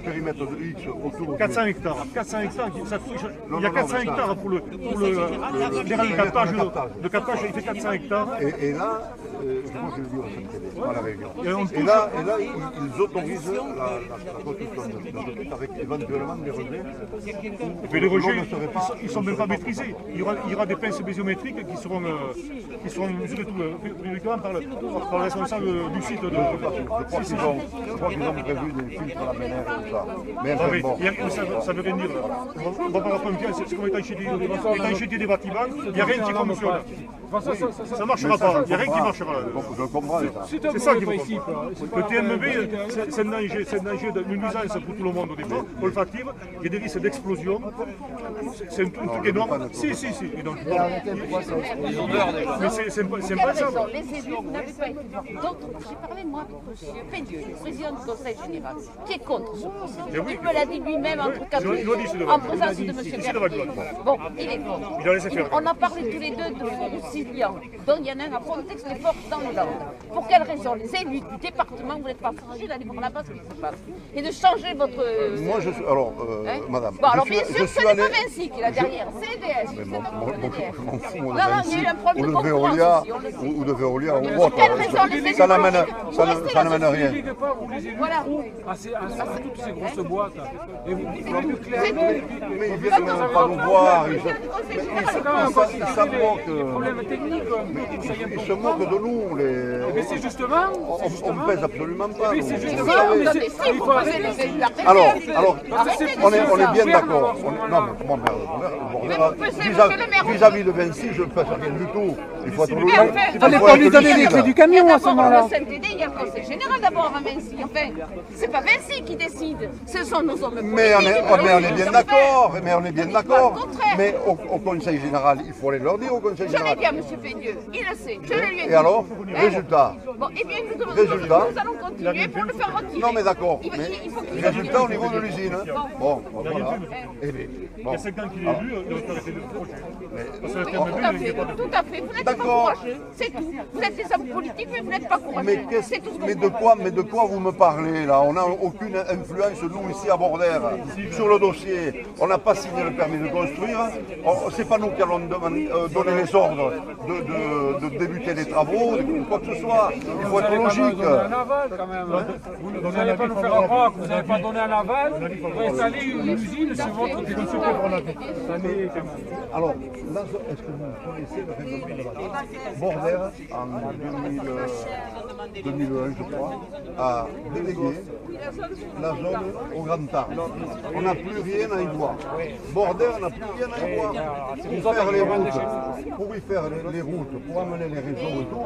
A: périmètre de X autour de
F: 400 hectares. 400 hectares, il y a 400 hectares pour le captage, il fait 400 hectares.
A: Et là, je crois que je l'ai dit au CNTV, à la réunion. Et là, ils autorisent la construction de trucs avec éventuellement des rejets.
F: Et puis les rejets, ils ne sont même pas maîtrisés. Il y aura des pinces bésiométriques qui seront mesurées uniquement par le responsable du site.
A: Je crois qu'ils ont prévu des filtres à la ménère et tout ça. Mais
F: ça veut rien dire. On va pas la pompier, c'est comme étanchéité des bâtiments, il n'y a rien qui fonctionne. Ça ne marchera pas, il n'y a rien qui marchera.
A: Je comprends.
F: C'est ça qui est principe. Le TMB, c'est un danger d'une nuisance pour tout le monde au départ, olfactive, il y a des risques d'explosion. C'est un truc énorme. Si. Et donc, mais c'est impensable.
C: Les élus, vous n'avez pas été d'autres. J'ai parlé, moi, avec M. Pédieu, le président du Conseil général, qui est contre ce procès. Il me l'a dit lui-même entre quatre en présence de M. Berthier. Bon, il est contre. On a parlé tous les deux de Roussillon, dont il y en a un à Frontex, les forces dans le Land. Pour quelle raison les élus du département, vous n'êtes pas forgés d'aller voir là-bas ce qui se passe et de changer votre...
A: Moi, je suis... Alors, madame...
C: Bon, alors bien sûr, ce n'est pas Vinci qui est là derrière, c'est EDF.
A: Je m'en fous,
C: non, il y a eu un problème de
A: concurrence ou de Veolia ou autre. Ça n'amène rien.
C: Voilà.
I: Toutes ces grosses boîtes. Et vous plus clair.
A: Mais ils viennent même pas nous voir. Ils se moquent de nous.
I: Mais c'est justement.
A: On ne pèse absolument pas.
C: Alors,
A: on est bien d'accord. Non, vis-à-vis de Vinci, je ne pèse rien du tout. Il faut être logique.
I: Il fallait pas lui donner les clés du camion à ce moment-là.
C: Il y a le conseil général d'abord à Vinci. Enfin, c'est pas Vinci qui décide. Ce sont nos hommes politiques.
A: Mais on est bien d'accord. Mais au conseil général, il faut aller leur dire au conseil général.
C: Je l'ai dit à M. Pédieu, il le sait. Je le lui ai dit.
A: Et alors, résultat.
C: Bon, eh bien, nous allons continuer pour le faire retirer.
A: Non, mais d'accord. Résultat au niveau de l'usine. Bon, voilà.
F: Il y a 5 ans qu'il est élu, il aurait arrêté de projet.
C: Tout à fait. Vous n'êtes pas courageux. C'est tout. Vous êtes des hommes politiques, mais vous n'êtes pas courageux.
A: Mais de quoi vous me parlez là? On n'a aucune influence, nous, ici à Bordère, sur le dossier. On n'a pas signé le permis de construire. C'est pas nous qui allons donner les ordres de débuter les travaux, quoi que ce soit. Il faut être logique.
I: Vous n'allez pas nous faire croire que vous n'avez pas donné un aval pour installer une usine sur votre territoire.
A: Alors, là, est-ce que vous connaissez le règlement de la Bordère, en 2001, je crois, a délégué la zone au Grand Tarbes. On n'a plus rien à y voir. Bordère n'a plus rien à y voir. Pour faire les routes, pour amener les réseaux et tout.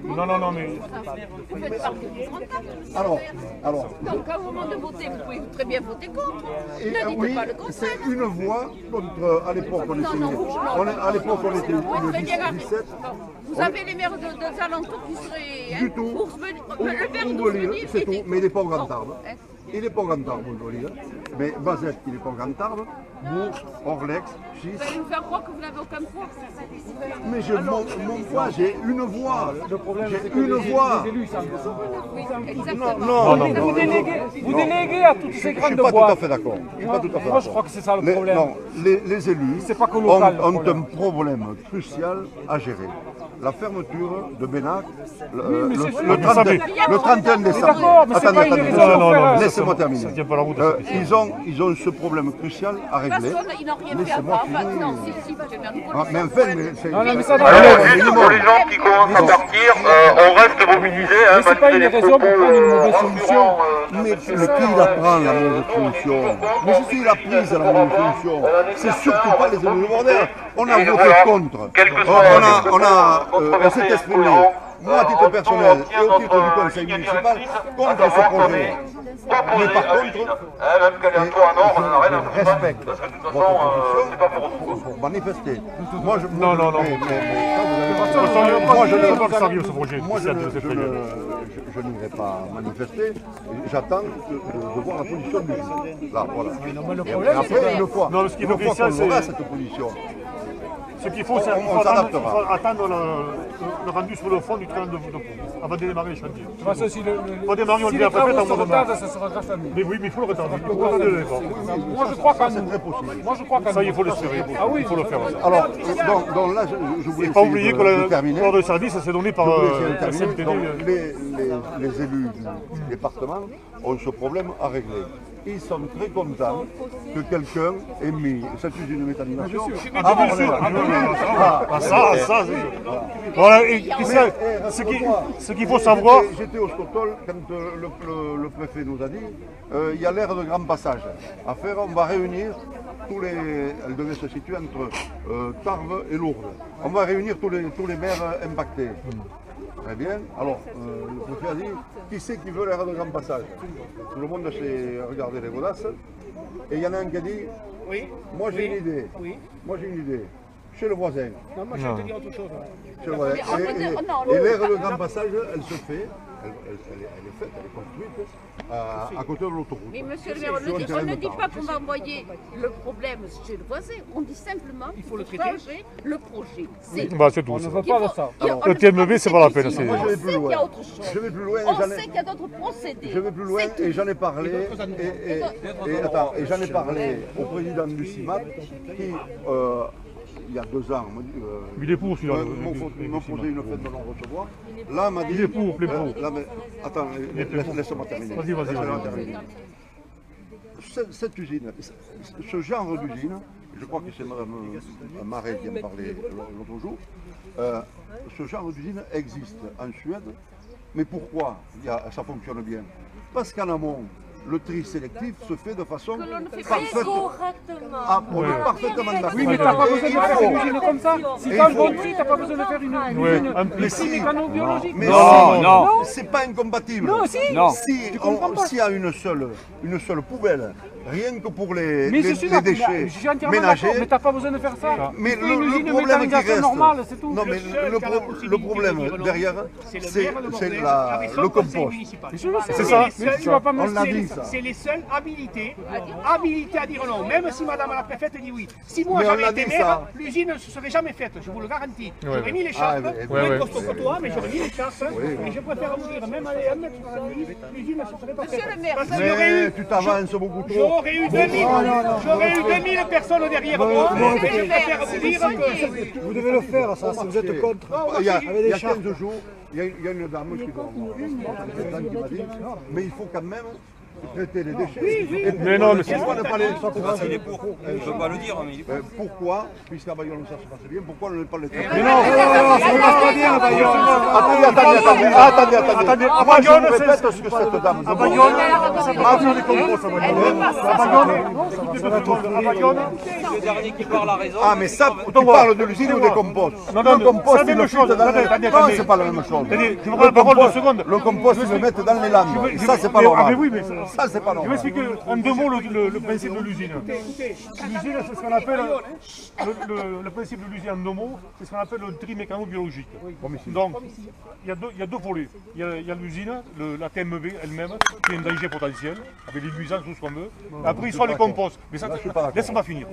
F: Non, mais...
A: Alors...
C: Donc, à un moment de voter, vous pouvez très bien voter contre. Ne dites pas le contraire.
A: C'est une voix contre... À l'époque, on était une 17.
C: Vous avez les maires des alentours qui seraient...
A: Du tout.
C: Le maire de
A: c'est tout. Mais il n'est pas au Grand Tarbes. Il n'est pas au Grand Tarbes, Mais Bazette, il est pour Cantarbe, Bourg, Orlex, Gis.
C: Vous allez nous faire croire que vous n'avez aucun poids.
A: Mais mon poids, j'ai une voix.
I: Le problème, c'est que
A: Une voix.
I: les élus, ça
C: Oui, exactement.
I: vous déléguez à toutes ces
A: Je ne
I: grandes
A: suis pas tout
I: boîtes.
A: à fait d'accord.
I: Moi, je crois que c'est ça le problème.
A: Non, les élus
I: C'est pas que local, le
A: ont
I: problème.
A: un problème crucial à gérer. La fermeture de Bénac
I: mais c'est sûr.
A: le 31 décembre.
I: d'accord, mais c'est pas une raison pour faire-
A: Laissez-moi terminer.
F: Ça tient pas la route.
A: Ils ont ce problème crucial à régler.
C: Personne, ils n'ont rien fait
A: Laissez-moi
C: avant. Enfin,
A: finir.
C: non, si, monsieur le maire, nous
A: Ah, mais enfin, mais c'est...
I: Non, mais ça
A: c'est-
I: va.
K: Alors,
I: Ouais,
K: juste pour les gens qui commencent à partir, on reste mobilisés.
I: Mais c'est pas une raison pour prendre une mauvaise solution.
A: Mais qui la prend la mauvaise solution? Mais je suis la prise la mauvaise solution. C'est surtout pas les élus de Bordel. On a voté contre. On s'est exprimé, moi à titre personnel et au titre du conseil municipal, contre ce projet. Mais par contre, je respecte votre position pour manifester. Moi,
F: Non.
A: moi, je
F: ne pas que ça arrive ce projet.
A: Moi, je n'irai pas manifester. J'attends de voir la position du juge. Là, voilà. Et après, une fois
F: Non, ce qui est
A: qu'on
F: crucial,
A: aura
F: c'est-
A: cette position,
F: Ce qu'il faut, c'est
A: on s'adaptera.
F: attendre le rendu sur le fond du train de Pau avant de démarrer les chantiers.
I: De toute façon, si
F: Pas démarrer, on
I: si
F: dit
I: les
F: à peu près
I: travaux se
F: en mois de mars.
I: retardent, ça sera grâce à nous.
F: Mais oui, mais il faut le retarder. Il faut retarder l'effort.
I: Moi, je crois qu'à nous.
A: c'est très possible.
I: Moi, je crois qu'à
F: Ça,
I: nous.
F: il faut l'espérer.
I: Ah oui,
F: Il faut le faire.
A: Alors, donc là, je voulais
F: Et pas oublier
A: essayer
F: que
A: de terminer.
F: l'ordre de service, s'est donné par
A: Je voulais essayer de
F: la
A: terminer.
F: CMTD.
A: Donc, les élus du département ont ce problème à régler. Ils sont très contents que quelqu'un ait mis cette usine de méthanisation à Bordel.
F: Ça, c'est sûr. Voilà, et ce qu'il faut savoir,
A: J'étais au Stockholm quand le préfet nous a dit il y a l'aire de grand passage à faire. On va réunir tous les. Elle devait se situer entre Tarbes et Lourdes. On va réunir tous les maires impactés. Très bien. Alors, le préfet a dit qui c'est qui veut l'aire de grand passage? Tout le monde s'est regardé les godasses. Et il y en a un qui a dit
G: Oui.
A: moi j'ai une idée.
G: Oui.
A: Moi j'ai une idée. Chez le voisin.
G: Non, moi je vais te dire autre chose.
A: Chez le voisin. Et l'aire de grand passage, elle se fait. Elle est faite, elle est construite à côté de l'autoroute.
C: Mais monsieur le maire, on ne dit pas qu'on va envoyer le problème chez le voisin, on dit simplement qu'il faut changer le projet.
F: c'est tout.
I: On ne veut pas de ça.
F: Le TMV, c'est pas la peine.
A: Moi, je vais
C: On
A: plus
C: sait qu'il y a
A: loin.
C: autre chose.
A: Je vais plus loin.
C: On sait qu'il y a d'autres procédés.
A: Je vais plus loin et j'en ai parlé. Et j'en ai parlé au président du CIMAT qui, il y a 2 ans,
F: Il est pour celui-là.
A: m'a posé une fête de non-recevoir. Là, m'a dit.
F: Il est pour, il est pour.
A: Là, mais, attends, laisse-moi terminer.
F: Vas-y.
A: Laisse-moi terminer. Cette usine, ce genre d'usine, je crois que c'est Mme Marais qui en parlait l'autre jour, ce genre d'usine existe en Suède, mais pourquoi ça fonctionne bien? Parce qu'en amont, le tri sélectif se fait de façon parfaite. Ah, on est parfaitement d'accord.
I: Oui, mais t'as pas besoin de faire une usine comme ça. Si t'as un bon tri, t'as pas besoin de faire une usine
A: Mais si,
I: mécano-biologique.
A: mais
E: Non.
A: c'est pas incompatible.
I: Non, si.
E: Non.
A: S'il y a une seule poubelle, rien que pour les
I: Mais je suis d'accord,
A: déchets
I: je suis entièrement d'accord,
A: ménagers,
I: mais t'as pas besoin de faire ça.
A: mais
I: Tu fais une usine de
A: problème qui
I: méthanisation
A: reste,
I: normale, c'est tout.
A: non mais le problème derrière, c'est le compost.
F: C'est ça.
I: Mais tu vas pas me
A: On l'a dit ça.
G: C'est les seuls habilités à dire non, même si madame la préfète dit oui. Si moi
A: Mais on
G: j'avais
A: l'a
G: été
A: dit,
G: maire,
A: ça.
G: l'usine ne se serait jamais faite, je vous le garantis. J'aurais
F: ouais.
G: mis les chasses,
F: ouais.
G: moins costaud que toi, mais j'aurais mis les chasses, et je préfère vous dire, même aller 1 mètre sur la nuit, l'usine ne se serait pas faite.
C: Monsieur le maire,
G: Parce qu'il y aurait
A: Mais
G: eu,
A: tu t'avances beaucoup trop.
G: j'aurais eu 2000 personnes derrière moi, et je préfère vous dire que...
B: Vous devez le faire, ça, si vous êtes contre.
A: Il y a 15 jours, il y a une dame qui m'a dit, mais il faut quand même traiter les déchets.
F: Mais non, mais
A: pourquoi ne pas les
E: Il est pour. Je ne peux pas le dire, mais il est pour.
A: Pourquoi, puisqu'à Bayonne ça se passe bien, pourquoi ne pas les traiter?
F: Mais non,
B: ça ne passe pas bien à Bayonne.
A: Attendez. Moi, je vous répète ce que cette dame
F: à Bayonne, c'est pas besoin de compost à Bayonne. À Bayonne,
E: Le dernier qui parle a raison.
A: Ah, mais ça, tu parles de l'usine ou des composts?
F: Non,
A: Le compost,
F: c'est la même chose.
A: Non, c'est pas la même chose.
F: Je vous parle parole de seconde.
A: Le compost, ils le mettent dans les landes. Ça, c'est pas
F: Ah,
A: normal.
F: mais oui, mais
A: Ça, c'est pas
F: Je vais
A: normal.
F: expliquer en 2 mots le principe de l'usine. L'usine, c'est ce qu'on appelle, le principe de l'usine en 2 mots, c'est ce qu'on appelle le tri mécano-biologique. Donc, il y a 2 volets. Il y a l'usine, la TMB elle-même, qui est un danger potentiel, avec les nuisances, tout ce qu'on veut. Après, il y a les composts. Mais ça, laisse-moi finir.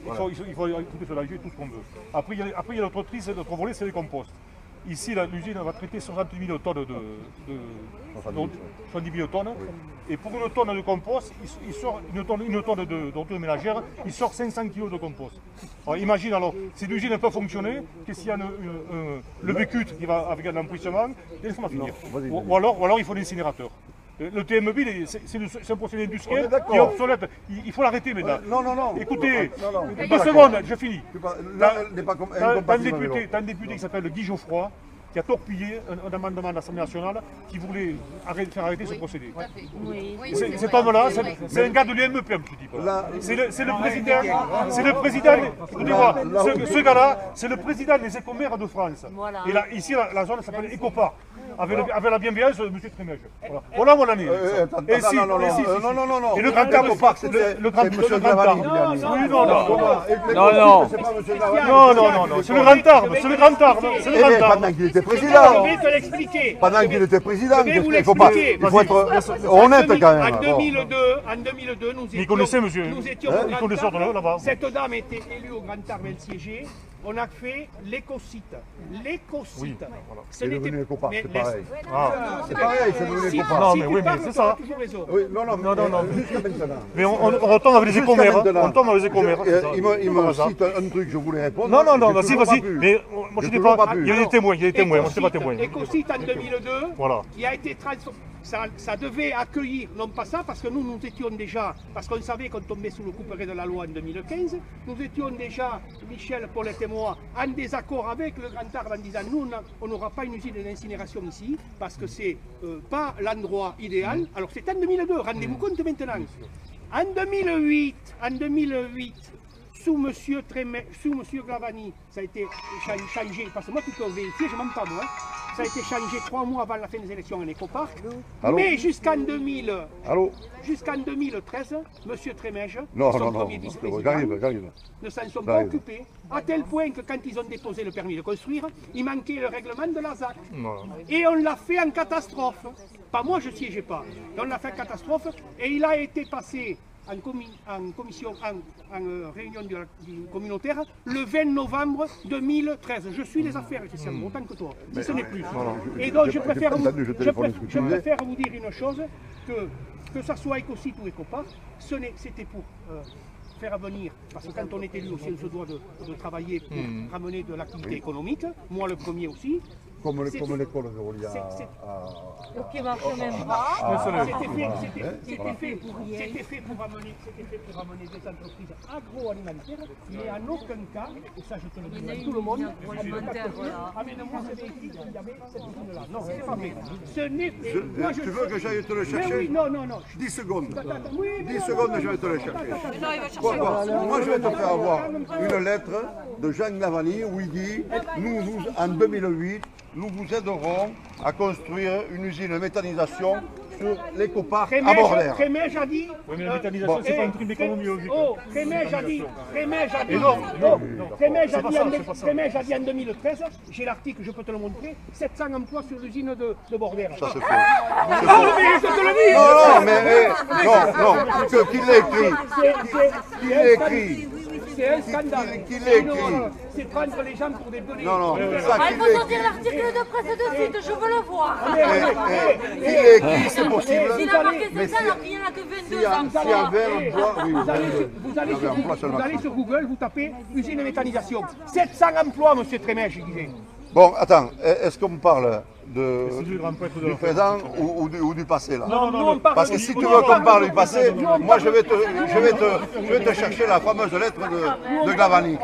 F: Il faut écouter ce danger, tout ce qu'on veut. Après, il y a l'autre tri, l'autre volet, c'est les composts. Ici, l'usine va traiter 60 000 tonnes de 70 000 tonnes. Et pour une tonne de compost, il sort une tonne d'ordures ménagères, il sort 500 kg de compost. Alors, imagine alors, si l'usine peut fonctionner, qu'est-ce qu'il y a le bécute qui va avec un emplissement, laisse-moi finir. Ou alors il faut l'incinérateur. Le TMB, c'est un procédé industriel qui est obsolète. Il faut l'arrêter maintenant.
A: Non.
F: Écoutez, 2 secondes, je finis.
A: T'as
F: un député qui s'appelle Guy Geoffroy, qui a torpillé un amendement de l'Assemblée nationale qui voulait faire arrêter ce procédé. Cet homme-là, c'est un gars de l'UMP, un petit peu. C'est le président, écoutez-moi, ce gars-là, c'est le président des écomères de France. Et là, ici, la zone s'appelle Ecopark. Avec la bienveillance de M. Trémège. Voilà mon ami.
A: Non.
F: Et le grand terme, le grand terme. Oui, non. C'est le grand arbre. C'est le grand arbre.
A: Pendant qu'il était président.
G: Je vais te l'expliquer.
A: Pendant qu'il était président,
G: Je vais vous
A: il faut être honnête quand même.
G: En 2002, nous
F: Il connaissait, monsieur.
G: Nous étions
F: Il connaissait là-bas.
G: Cette dame était élue au Grand Arbre, elle siégeait. On a fait l'écosite. L'écosite.
A: C'est devenu Ecopark, c'est pareil.
G: C'est
A: pareil, c'est devenu Ecopark.
F: Non, mais oui, mais c'est ça.
A: Oui, non, jusqu'à maintenant.
F: Mais on retombe avec les écomères. On tombe avec les écomères.
A: Il me cite un truc, je voulais répondre.
F: Non, vas-y. Mais moi, je n'étais pas. Il y a des témoins, moi, je n'étais pas témoin.
G: L'écosite en 2002,
F: voilà.
G: Qui a été transformé. Ça devait accueillir, non pas ça, parce que nous étions déjà, parce qu'on savait qu'on tombait sous le couperet de la loi en 2015, nous étions déjà, Michel, Paulette et moi, en désaccord avec le Grand Arbre en disant nous, on n'aura pas une usine d'incinération ici, parce que c'est pas l'endroit idéal. Alors c'est en 2002, rendez-vous compte maintenant. En 2008, sous M. Glavany, ça a été changé, parce que moi, tu peux vérifier, je ne mens pas moi, ça a été changé 3 mois avant la fin des élections en Ecopark. Mais jusqu'en 2013, M. Trémège, son premier vice-président, ne s'en sont pas occupés, à tel point que quand ils ont déposé le permis de construire, il manquait le règlement de la ZAC. Et on l'a fait en catastrophe. Pas moi, je ne siégeais pas. On l'a fait en catastrophe et il a été passé en réunion du communautaire le 20 novembre 2013. Je suis les affaires, Christian, autant que toi, si ce n'est plus. Et donc je préfère vous dire une chose, que ça soit Ecosite ou Ecopark, c'était pour faire venir, parce que quand on est élu aussi, on se doit de travailler pour ramener de l'activité économique, moi le premier aussi.
A: Comme l'école de Rolia.
C: Qui ne marche même pas.
G: C'était fait pour ramener des entreprises agroalimentaires, mais en aucun cas, et ça je te le dis à tout le monde, amène-moi ce véhicule qu'il y avait cette usine-là. Non, c'est pas vrai.
A: Tu veux que j'aille te le chercher?
G: Non.
A: 10 secondes. 10 secondes, je vais te le chercher. Pourquoi? Moi, je vais te faire avoir une lettre de Jean Glavany où il dit, en 2008, nous vous aiderons à construire une usine de méthanisation sur l'Ecopark à Bordère.
G: Trémège a dit.
F: Oui, mais la méthanisation, c'est pas un truc d'économie.
G: Trémège a dit en 2013, j'ai l'article, je peux te le montrer, 700 emplois sur l'usine de Bordère.
A: Ça se fait. Non, qui l'a écrit?
G: C'est un scandale.
A: Qui l'a écrit?
G: C'est prendre les gens pour des donnés.
A: Non,
C: Il faut sortir l'article de presse de suite, je veux le voir.
A: Qui l'a écrit, c'est possible.
C: S'il a marqué 7 ans alors qu'il n'y en a que 22 ans.
A: S'il y avait un emploi, oui.
G: Vous allez sur Google, vous tapez usine de méthanisation. 700 emplois, monsieur Trémège, il disait.
A: Bon, attends, est-ce qu'on parle du présent ou du passé là?
G: Non,
A: parce que si tu veux qu'on parle du passé, moi je vais te chercher la fameuse lettre de Glavany.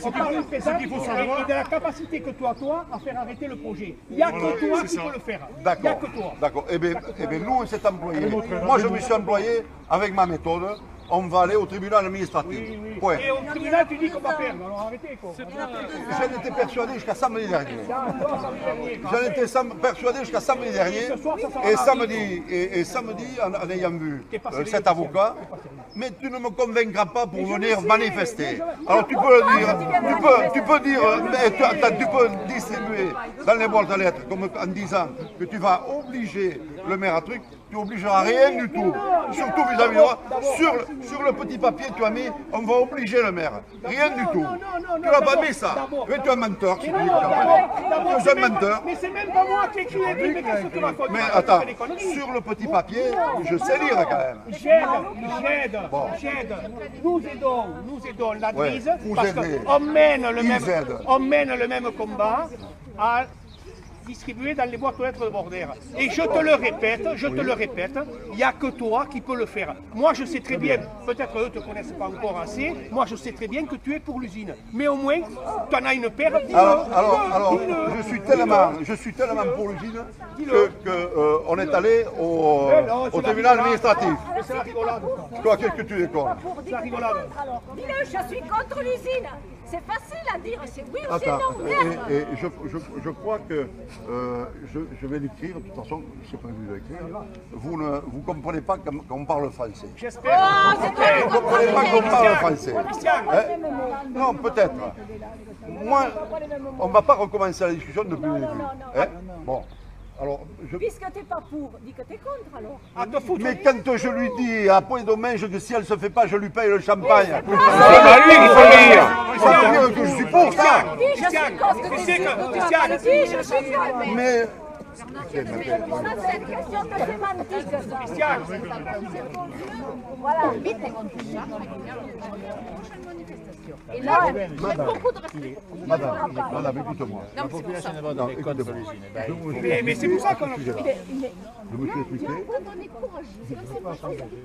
G: On parle du présent et de la capacité que toi à faire arrêter le projet. Il n'y a que toi qui peux le faire.
A: D'accord. Eh bien, nous on s'est employé. Moi je me suis employé avec ma méthode on va aller au tribunal administratif. Point.
G: Et au tribunal, tu dis qu'on va perdre. Alors arrêtez quoi.
A: J'en étais persuadé jusqu'à samedi dernier. J'en étais persuadé jusqu'à samedi dernier. Et samedi, en ayant vu cet avocat, mais tu ne me convaincras pas pour venir manifester. Alors tu peux le dire, tu peux distribuer dans les boîtes à lettres comme en disant que tu vas obliger le maire à truc, tu n'obligeras rien du tout, surtout vis-à-vis de moi. Sur le petit papier, tu as mis, on va obliger le maire. Rien du tout. Tu n'as pas mis ça. Mais tu es un menteur, tu es un menteur.
G: Mais c'est même pas moi qui ai écrit les trucs, mais qu'est-ce que tu racontes?
A: Mais attends, sur le petit papier, je sais lire quand même.
G: J'aide. Nous aidons la Drise parce qu'on mène le même combat à distribué dans les boîtes aux lettres de Bordère. Et je te le répète, il n'y a que toi qui peux le faire. Moi je sais très bien, peut-être eux ne te connaissent pas encore assez, moi je sais très bien que tu es pour l'usine. Mais au moins, tu en as une paire.
A: Alors, je suis tellement pour l'usine qu'on est allé au tribunal administratif.
G: C'est la rigolade.
A: Toi, qu'est-ce que tu déconnes?
G: C'est la rigolade.
D: Dis-le, je suis contre l'usine. C'est facile à dire, c'est oui ou c'est
A: Attends,
D: non, merde.
A: et je crois que je vais l'écrire, de toute façon, je n'ai pas vu l'écrire. Vous ne comprenez pas qu'on parle français.
G: J'espère.
A: Vous ne comprenez pas qu'on parle français. Non, peut-être. Moi, on ne va pas recommencer la discussion depuis le début. Bon. Alors,
D: Puisque tu n'es pas pour, dis que tu es contre alors.
A: Mais quand je lui dis à point d'hommage que si elle ne se fait pas, je lui paye le champagne.
B: C'est pas lui qu'il faut le dire.
A: Ça veut dire que je suis pour ça.
D: Je suis contre.
A: Mais...
D: C'est une question de sémantique. Voilà. Et là, j'ai beaucoup de respect.
A: Madame, écoute-moi.
G: Mais c'est pour ça qu'on...
A: Je me suis expliqué.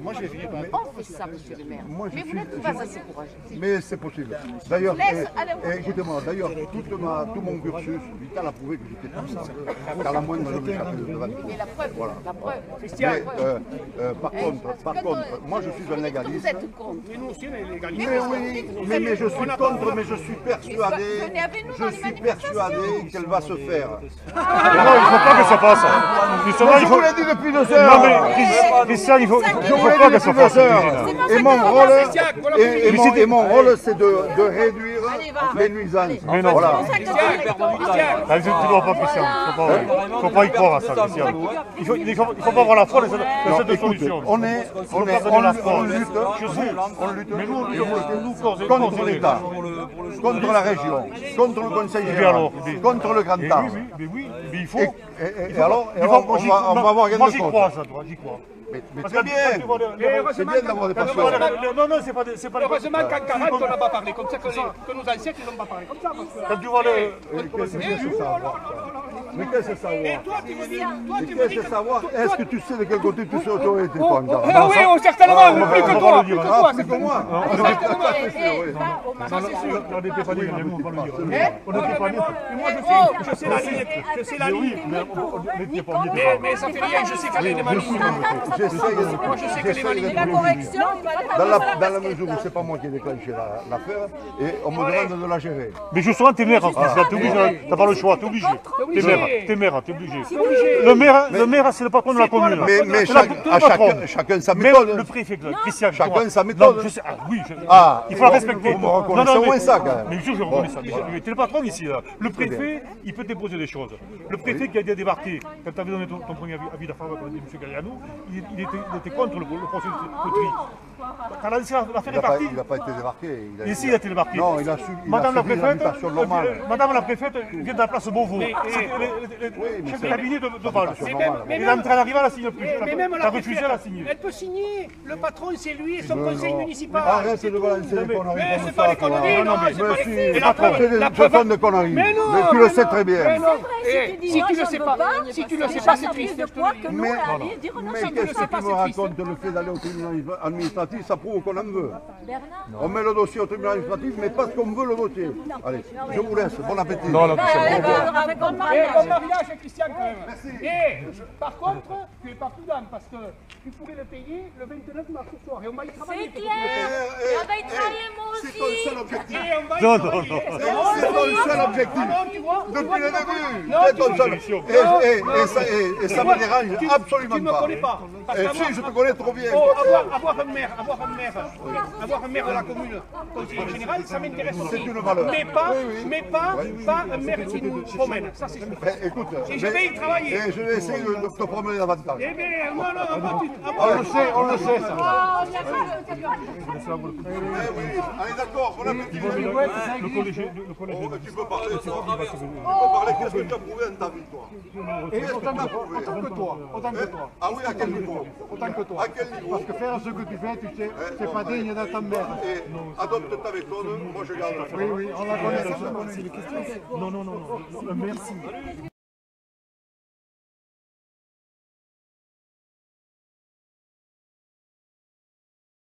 C: Moi, je vais on fait ça, monsieur le maire. Mais vous n'êtes pas assez courageux.
A: Mais c'est possible. D'ailleurs, écoutez-moi, d'ailleurs, tout mon cursus vital a prouvé que j'étais tout ça. Car la moindre je me chapeau devant tout.
C: Mais la preuve,
A: voilà.
C: Mais,
A: par contre, moi je suis un légaliste.
C: Vous êtes contre.
G: Mais nous aussi, on est légaliste.
A: Mais oui, mais je suis contre, mais je suis persuadé qu'elle va se faire.
F: Non, il ne faut pas que ça passe.
A: Je vous l'ai dit depuis 2 heures.
F: Non, mais Christian, il faut pas que ça passe.
A: Et mon rôle, c'est de réduire les nuisances.
F: Mais non,
A: voilà.
F: tu ne dois pas, Christian. Il ne faut pas y croire à ça, Christian. Il ne faut pas avoir la foi de cette solution.
A: On lutte
F: mais nous,
A: contre l'État, contre la région, contre le Conseil général, contre le Grand Temps.
F: Mais oui, mais il faut.
A: Et alors, on va voir
F: moi, j'y crois, ça, toi, j'y crois.
A: Mais très bien, c'est bien d'avoir des passions.
F: Non, c'est pas des...
G: Heureusement qu'en 40, on n'a pas parlé comme ça, que nos ancêtres n'ont pas parlé comme ça.
F: Quand tu vois le...
A: Mais qu'est-ce que c'est savoir? Qu'est-ce que c'est savoir? Est-ce que tu sais de quel côté tu serais autorité, toi, encore?
G: Oui, certainement, plus que toi, plus que toi,
A: c'est que moi.
F: On n'était pas libre, on n'était pas libre.
G: Moi, je sais la ligne, mais ça fait rien, je sais qu'elle est valide. Moi, je sais qu'elle est valide.
D: La correction,
A: dans la mesure où c'est pas moi qui ai déclenché l'affaire, et on me demande de la gérer.
F: Mais justement, t'es maire, t'es obligé, t'as pas le choix, t'es obligé. T'es maire, t'es obligé. Le maire, c'est le patron de la commune.
A: Mais chacun sa
F: méthode. Même le préfet, Christian.
A: Chacun sa méthode.
F: Oui, il faut la respecter.
A: Vous me reconnaissez au moins ça, quand même.
F: Mais bien sûr, je reconnais ça. Mais t'es le patron ici, là. Le préfet, il peut déposer des choses. Le préfet qui a débarqué, quand tu avais donné ton premier avis d'affaires à M. Galliano, il était contre le procès de tri. Quand l'affaire est partie.
A: Il n'a pas été débarqué.
F: Ici, il a été débarqué.
A: Non, il a subi l'invitation normale.
F: Madame la préfète vient de la place Beauvau. Chef de cabinet de Val. Il est en train d'arriver à la signer.
G: Mais même
F: la refusé à la signer.
G: Elle peut signer. Le patron, c'est lui et son conseil municipal.
A: Arrête de balancer des conneries.
G: Mais c'est pas des conneries, non, c'est pas
A: des patron de conneries. Mais tu le sais très bien.
G: Si tu le sais pas, c'est triste.
A: Mais qu'est-ce que tu me racontes le fait d'aller au tribunal administratif? si ça prouve qu'on en veut. On met le dossier au tribunal administratif, mais parce qu'on veut le dossier. Allez, je vous laisse, bon appétit.
G: Bon mariage, Christian, quand même. Et par contre, tu n'es pas prudent parce que tu pourrais le payer le 29 mars ce soir et on va y travailler.
D: C'est clair. Et on va y travailler moi aussi.
A: C'est ton seul objectif.
F: Non.
A: C'est ton seul objectif. Depuis le début. C'est ton seul. Et ça me dérange absolument pas.
G: Tu ne me connais pas.
A: Et si, je te connais trop bien.
G: Avoir un maire de la commune, conseiller général, ça m'intéresse aussi.
A: C'est une valeur.
G: Mais pas un maire qui nous promène. Ça, c'est sûr.
A: Écoute,
G: et je vais y travailler.
A: Et je vais essayer de te promener davantage.
G: Eh bien, non,
A: on le sait, ça. Allez, d'accord, bon appétit.
F: Le collège.
A: Tu peux parler, qu'est-ce que tu as prouvé dans ta vie, toi?
E: Autant que toi.
A: Ah oui, à quel niveau?
E: Autant que toi.
A: À quel niveau?
E: Parce que faire ce que tu fais, tu sais, c'est pas digne de ta mère.
A: Et adopte ta méthode, moi je garde la.
E: Oui, on la connaît.
F: Non, merci.